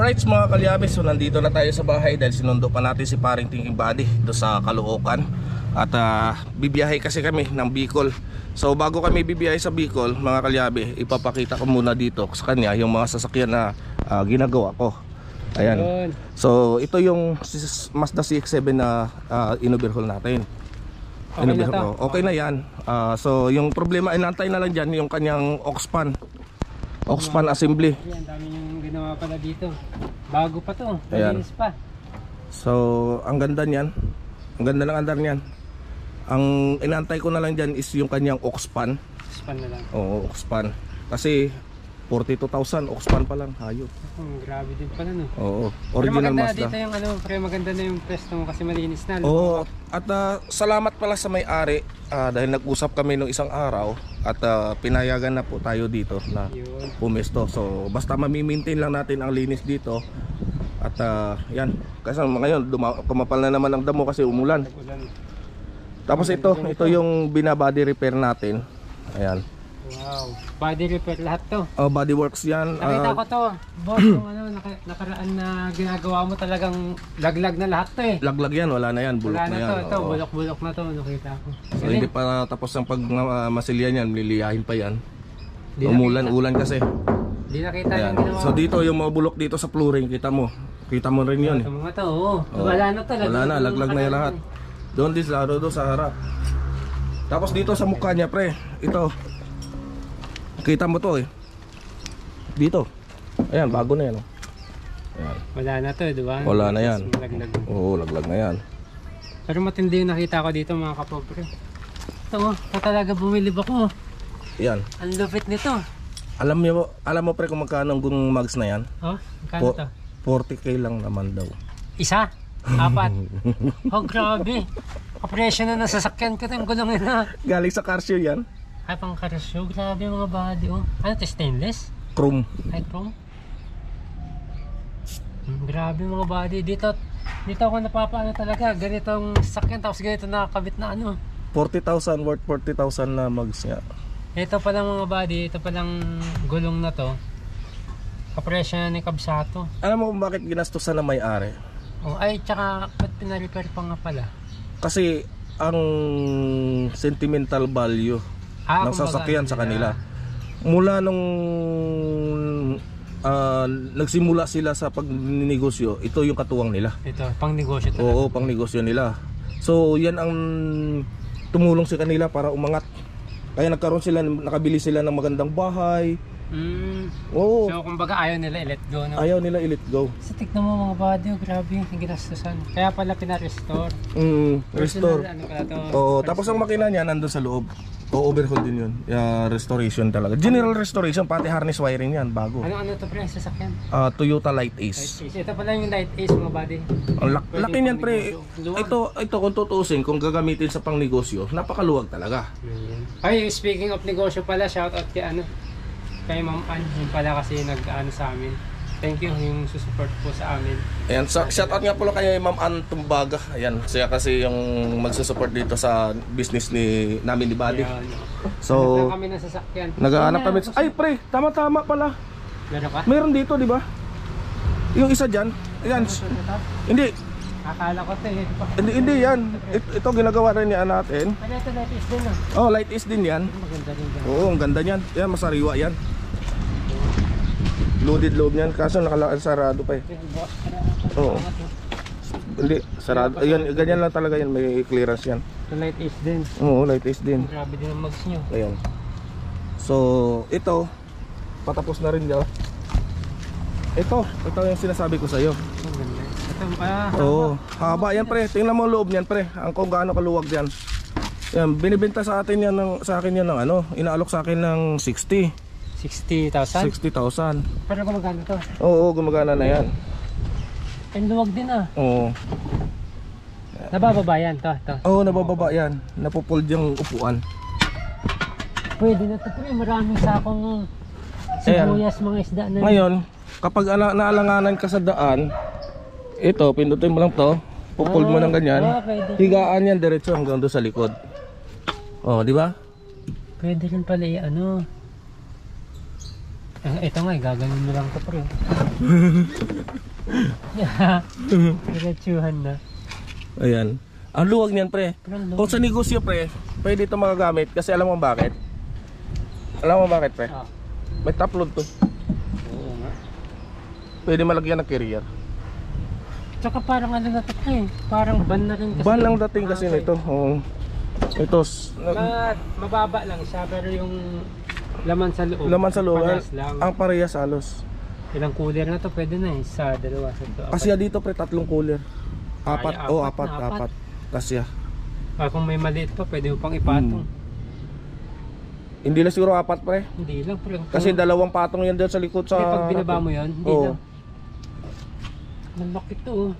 Alright mga kalyabe, so nandito na tayo sa bahay dahil sinundo pa natin si paring Thinking Buddy do sa Caloocan. At bibiyahe kasi kami ng Bicol. So bago kami bibiyahe sa Bicol mga kalyabe, ipapakita ko muna dito sa kanya yung mga sasakyan na ginagawa ko. Ayan. So ito yung Mazda CX-7 na in-overhaul natin. Okay na to? Okay na yan. So yung problema, inantay na lang dyan yung kanyang aux pan assembly. Ayan, dami yung ginawa pala dito. Bago pa to, malinis pa. So ang ganda niyan. Ang ganda ng andar niyan. Ang inantay ko na lang dyan is yung kanyang aux pan. Aux pan na lang. Oo, aux pan. Kasi 42,000 aux pan pa lang, hayop. Grabe din pala no. Oo, original Mazda. Mazda. Dito yung pre, maganda na yung presto mo kasi malinis na. Oo, at salamat pala sa may-ari dahil nag-usap kami nung isang araw at pinayagan na po tayo dito na pumesto. So basta mami-maintain lang natin ang linis dito. At yan, kasi ngayon kumapal na naman ang damo kasi umulan. Tapos ito yung binabody repair natin. Ayan. Wow, body repair lahat to. Oh, body works yan. Nakita ko to. Boss, yung nakaraan na ginagawa mo talagang laglag na lahat to eh. Laglag yan, wala na yan, bulok wala na yan. Ito, bulok-bulok na to, nakita ko. So hindi pa tapos ang pagmasilyan yan, liliyahin pa yan. Umulan kasi. Hindi nakita yung ginawa. So dito yung mga bulok dito sa flooring, kita mo rin yun eh. Mga to, oo. Wala na to. Wala na, laglag na yan lahat. Doon sa harap. Tapos dito sa mukha niya pre, ito. Kita mo to eh. Dito. Ayan, bago na yan. Ayan. Wala na to, di ba? Wala na yan. Laglag. Oo, laglag na yan. Pero matindi yung nakita ko dito mga kapobre. Ito talaga bumilib ako. Yan. Ang lupit nito. Alam mo pre kung magkano ang mags na yan? Oh, magkano to? 40k lang naman daw. Isa? Apat? Oh, grabe. Kapresyo na nasasakyan ko yung gulong na. Galing sa car show yan. Ay, pang karasyo. Grabe mga body, oh. Ano ito, stainless? Chrome. Ay, chrome? Grabe mga body. Dito ako napapaano talaga. Ganitong sakyan, tapos ganito nakakabit na ano. 40,000 worth 40,000 na mags niya. Ito palang mga body, ito palang gulong na to. Kapresyo na ni Kabsato. Alam mo kung bakit ginastusan na may-ari? Oh, ay, tsaka ba't pinarepair pa nga pala? Kasi ang sentimental value ng sasakyan sa kanila mula nung nagsimula sila sa pagninegosyo, ito yung katuwang nila. Ito, pang negosyo talaga. Oo, pang negosyo nila. So yan ang tumulong sa kanila para umangat. Kaya nakabili sila ng magandang bahay. Oo. So kumbaga ayaw nila i-let go, no? Ayaw nila i-let go. So tignan mo mga body, grabe yung ginastusan. Kaya pala pina-restore. Restore. Ano pala to? Oo, tapos ang makina niya nandun sa loob. O-overhaul din yun. Restoration talaga. General restoration, pati harness wiring yan, bago. Ano to pre, sasakyan? Toyota Light Ace. Ito pala yung Light Ace mga body. Ang laki niyan pre. Ito kung tutuusin, kung gagamitin sa pang negosyo, napakaluwag talaga. Ay, speaking of negosyo pala, shoutout kay Ma'am Ann, yung pala kasi nag-ano sa amin. Thank you yung susupport po sa amin. Ayan, shoutout nga pala kay Ma'am Ann Tumbaga. Ayan, siya kasi yung magsusupport dito sa business namin ni Buddy. So, kami ng sasakyan. Naghahanap kami. Ay pre, tama pala. Meron ka? Meron dito, di ba? Yung isa diyan. Ayan. Hindi. Akala ko ito Hindi yan. Ito ginagawa rin niya natin. Ano ito, Light Ace din Oh, Light Ace din yan. Maganda rin yan. Oo, ang ganda niyan. Yan, masariwa yan. Loaded loob niyan, kaso sarado pa eh. Oo. Hindi, sarado. Ayan, ganyan lang talaga yan, may clearance yan. Ito Light Ace din. Oo, Light Ace din. Grabe din ang mags nyo. Ayan. So, ito, patapos na rin niya. Ito yung sinasabi ko sa'yo. Ang ganda. Ito pa. Oo, haba yan pre. Tingnan mo loob niyan pre. Ang kung gaano kaluwag yan. Yan, binibenta sa akin yan ng ano, inaalok sa akin ng 60,000. 60,000. Pero gumagana to? Oo, gumagana na yan. Ang luwag din Oo. Nabababa yan to? Oo, nabababa yan. Napupold yung upuan. Pwede na to pre, maraming sakong sibuyas, mga isda na. Ngayon, kapag naalanganan ka sa daan, ito, pindutin mo lang to, pupold mo ng ganyan. Higaan yan diretso hanggang doon sa likod. Oh, di ba? Pwede rin pala ano. Ito nga, gaganon mo lang ito pre. Diretsuhan na. Ayan. Ang luwag niyan, pre. Kung sa negosyo, pre, pwede ito magagamit kasi alam mo bakit? Alam mo bakit, pre? Ah. May top load to. Oo nga. Pwede malagyan ng carrier. Tsaka parang ano na ito eh. Parang van na rin kasi. Ban lang dating kasi okay. nito. Oo. Ito, Mababa lang siya pero yung laman sa loob. laman sa loob, parehas lang. ang parehas halos. Ilang cooler na to pwede na eh. Isa, dalawa, tatlo, Kasi dito, pre, 3 cooler. Apat, Ay, apat. apat. Kasi Kung may maliit pa, pwede mo pang ipatong. hindi lang siguro 4, pre. Hindi lang. Pero Kasi 2 patong yan dyan sa likod sa... Hindi, pag binaba mo yun, hindi Oo. lang. Malaki to oh.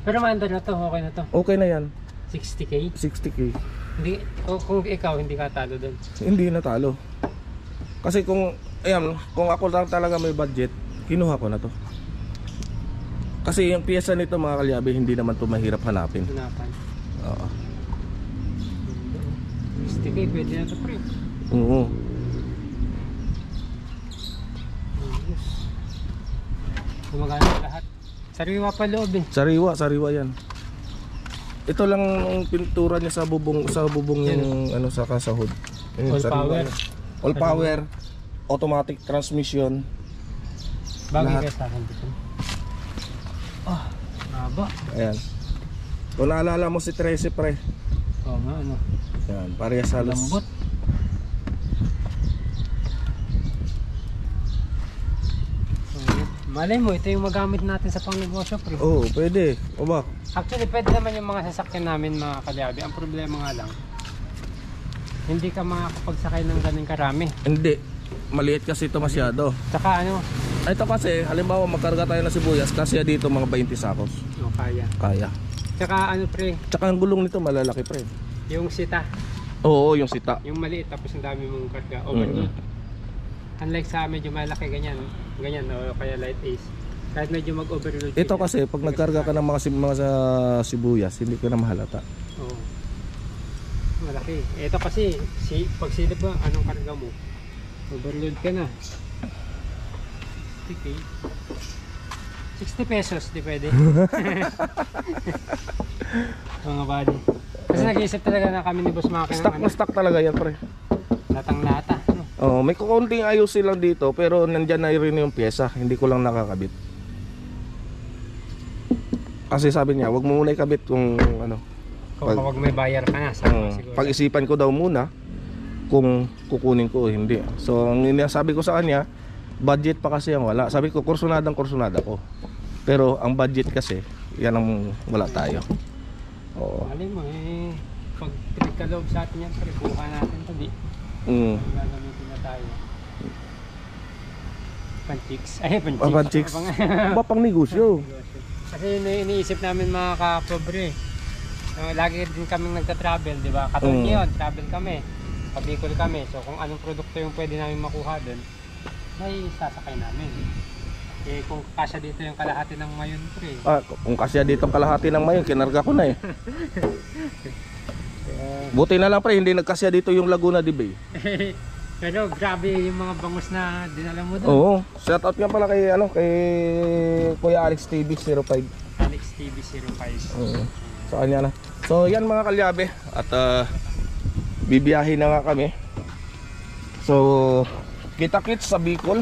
Pero maandar na to, okay na to. Okay na yan. 60k? 60k. Hindi, kung ikaw hindi ka talo doon. Hindi natalo. Kasi kung ako lang talaga may budget, kinuha ko na to. Kasi yung piyesa nito, mga kalyabe, hindi naman to mahirap hanapin. Hanapan. Oo. 60k, pwede na to pre. Oo. Yes. Gumagana lahat. Sariwa pa loob eh. Sariwa yan. Ito lang ang pintura niya sa bubong yung ano sa kasahod. Yun, All sariwa power. niya. All power, automatic transmission. Bagay Lahat. kayo sa akin dito. Ah, haba. Ayan. Kung naalala mo si 13, pre. Oo nga ano. Yan, parehas halos. Lambot. Malay mo, ito yung magamit natin sa pangnegosyo pre. Oo, pwede. O ba? Actually, pwede naman yung mga sasakyan namin mga kalyabi. Ang problema nga lang, hindi ka makakapagsakay ng ganun karami. Hindi. Maliit kasi ito masyado. Tsaka ano, Ito kasi, halimbawa magkarga tayo ng sibuyas, kasi dito mga 20 sakos. no, kaya. Kaya. Tsaka ano pre, Tsaka ang gulong nito malalaki, pre. yung sita, Oo, yung sita. yung maliit tapos ang dami mong karga, overload. Unlike sa medyo malaki ganyan, o kaya light ace. Kahit medyo mag-overload. Ito kasi, pag nagkarga ka ng mga sa sibuyas, hindi ka na mahalata. Oo. Malaki. Ito kasi, pag silip mo, anong karga mo? Overload ka na. 60k. 60 pesos, di pwede. Mga body. Kasi nag-iisip talaga na kami ni Boss Maki Stock na stock talaga yan, pre. latang-lata. No? Oh, may kukunting ayusin lang dito, pero nandyan na rin yung pyesa, hindi ko lang nakakabit. Kasi sabi niya, wag mo muna ikabit kung ano. Kung kapag may bayar ka na, siguro. Pag-isipan ko daw muna kung kukunin ko o hindi. So, ang sabi ko sa kanya, budget pa kasi ang wala. Sabi ko, kursunada ko. Pero ang budget kasi, yan ang wala tayo. Oo. Mali mo eh, pag pinagkaloob sa atin yan, buka natin ito, di. Gagamitin na tayo. Panchiks. Ay, panchiks. Panchiks. Ba pang negosyo. Kasi iniisip namin mga kapobre. Lagi din kaming nagta-travel, di ba? Katulad ngayon, travel kami. Pabicol kami. So kung anong produkto yung pwede namin makuha doon, may sasakay namin. Eh kung kasya dito yung kalahati ng mayon, pre. Kung kasya dito ang kalahati ng mayon, kinarga ko na eh. Buti na lang, pre, hindi nagkasya dito yung Laguna de Bay. Pero grabe yung mga bangus na dinala mo doon. Oo. Shout out nga pala kay Kuya Alex TV 05. Alex TV 05. Oo. Sa kanya na. So yan mga kalyabe. At bibiyahin na nga kami. So kita-kits sa Bicol.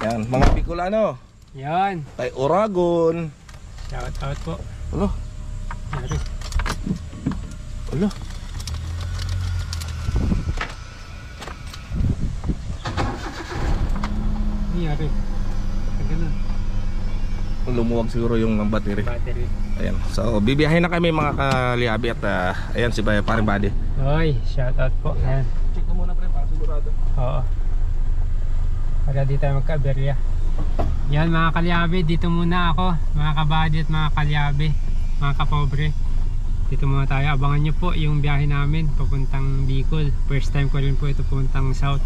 Yan, mga Bicolano. Yan. Kay Oragon. Shout out po. Ano? Yari. Ano? Yari. Ganun. Lumuwag siguro yung battery. Battery. Ayan. So bibiyahin na kami mga kalyabe. At ayan si Paring Buddy. Oy, shout out po. Yan. Check mo muna, pre, para sigurado. Oo. Para di tayo magka-aberya. Yan mga kalyabe, dito muna ako. Mga kabady at mga kalyabe, mga kapobre. Dito muna tayo. Abangan nyo po yung biyahe namin papuntang Bicol. First time ko rin po ito puntang south.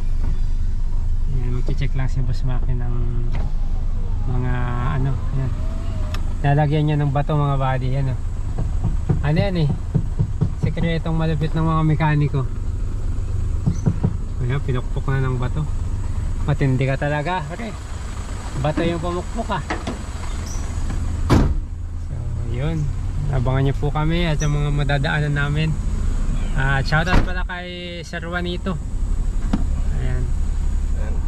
Yan, mag-check lang si Boss Maki ng mga ano. Yan. Lalagyan niya ng bato mga body. Yan, oh. Ano yan eh? Sekretong malupit ng mga mekaniko. Ayan, pinukpok na ng bato. Matindi ka talaga, okay. Bato yung pamukpok ah. So yun, abangan nyo po kami at yung mga madadaanan namin. Shoutout pala kay Sir Juanito. Ayan.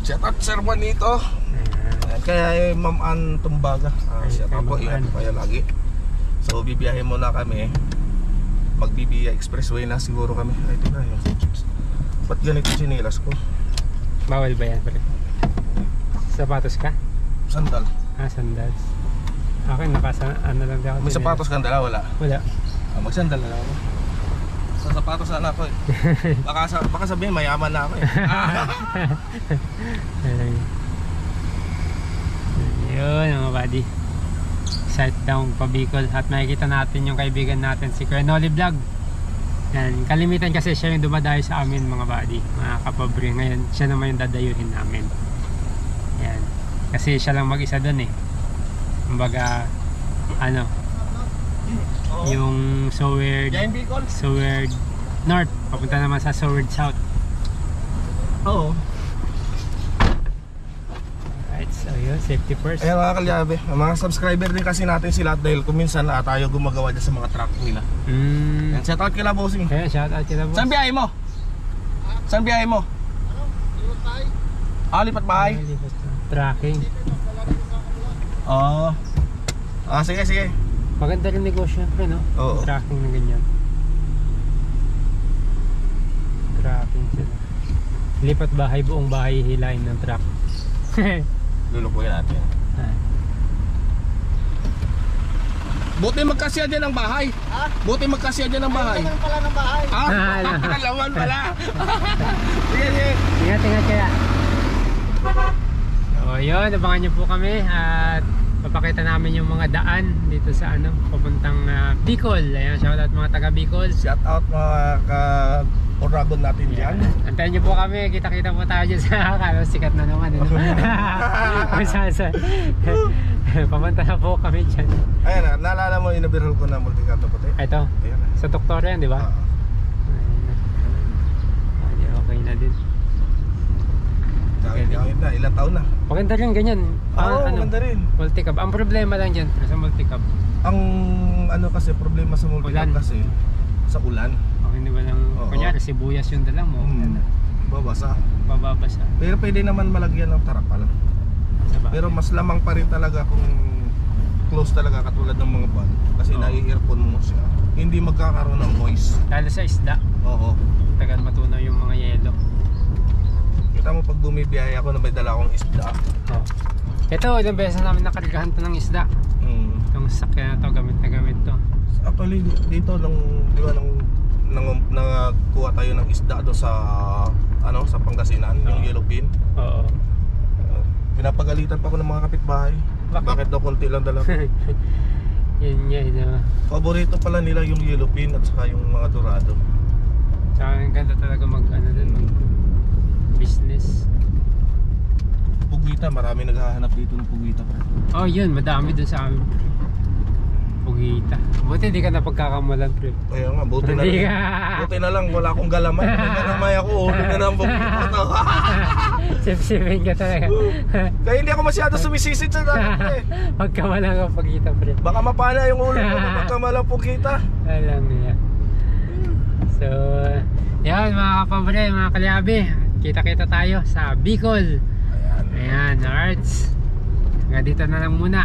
Shout out Sir Juanito. Ayan. Kaya Ma'am Ann Tumbaga. Shout out po, ingat po kayo lagi. So bibiyahe muna kami. Mag-BBI Expressway na siguro kami. Ay, ito na yun. Ba't ganito sinilas ko? Bawal ba yan? Sapatos ka? Sandal. Sandals. Akin ano lang ako. May sapatos kang dala? Wala. Wala. Magsandal na lang ako. Sa sapatos na ako eh. Baka sabihin mayaman na ako eh. Yun mga buddy. Sight down pa Bicol. At makikita natin yung kaibigan natin si Kuya Noli Vlog. Yan. Kalimitan kasi siya yung dumadayo sa amin mga buddy. Mga kapobre. Ngayon siya naman yung dadayuhin namin. Yan. Kasi siya lang mag-isa dun eh. Kumbaga ano, yung Soward North papunta naman sa Soward South. Oo. Right, so yun, safety first. Ayan mga kalyabe, mga subscriber din kasi natin sila dahil kung minsan tayo gumagawa dyan sa mga truck nila. Yan, shout out kila bossing. Kaya shout out kila boss. Saan biyahe mo? Saan biyahe mo? Lipat bahay? Tracking. Oo. Sige, sige. Maganda rin negosyo pre, no? Oo. Tracking na ganyan. Tracking sila. Lipat bahay, buong bahay hilain ng truck. Lulukuhin natin. Buti magkasya dyan ang bahay. Ha? Buti magkasya dyan ang bahay. Ay, pala ng bahay. Kalawan pala. Sige, sige. Ingat kaya. So yun, abangan nyo po kami at papakita namin yung mga daan dito sa ano, papuntang Bicol. Ayan, shoutout mga taga Bicol. Shout out mga ka-Oragon natin dyan. Antayin nyo po kami, kita-kita po tayo dyan sa kala, sikat na naman. Papunta na po kami dyan. Ayan na, naalala mo inabirhol ko na multi-cab na puti? Ito, Ayan na. sa doktor yan, di ba? Okay na din. Kahit na, ilang taon na. Maganda rin ganyan. Oo, maganda rin. Multicab. Ang problema lang dyan sa multicab. Ang ano kasi, problema sa multi-cab Ulan. kasi, sa ulan. Okay, hindi ba lang, kunyari sibuyas yung dala mo. Babasa. Bababasa. Pero pwede naman malagyan ng tarapal. Pero mas lamang pa rin talaga kung close talaga katulad ng mga van. Kasi nai-earphone mo siya. Hindi magkakaroon ng noise. Lalo sa isda. Oo. Tagal matunaw yung mga yelo. Kita mo pag bumibiyahe ako na may dala akong isda. Oh. Ito, ilang beses namin nakargahan to ng isda. Itong sakyan na to, gamit na gamit to. Actually dito di ba nangkuha tayo ng isda do sa ano sa Pangasinan, yung yellowfin. Oo. Pinapagalitan pa ako ng mga kapitbahay. Bakit daw konti lang dala ko? Yun yan. Paborito pala nila yung yellowfin at saka yung mga dorado. Saka ang ganda talaga mag business. Pugita, marami naghahanap dito ng pugita pa. Oh yun, madami dun sa amin. Pugita. Buti di ka na pagkakamulan pre. Kaya nga, buti na lang. Buti na lang, wala akong galamay. Galamay ako, ulo na ng pugita to. Sip-sipin ka talaga. Kaya hindi ako masyado sumisisid sa dati. Pagkamalang ang pugita pre. Baka mapana yung ulo ko na pagkamalang pugita. Alam niya. So, yan mga kapabre, mga kalyabe. Kita-kita tayo sa Bicol. Ayan, alright. Hanggang dito na lang muna.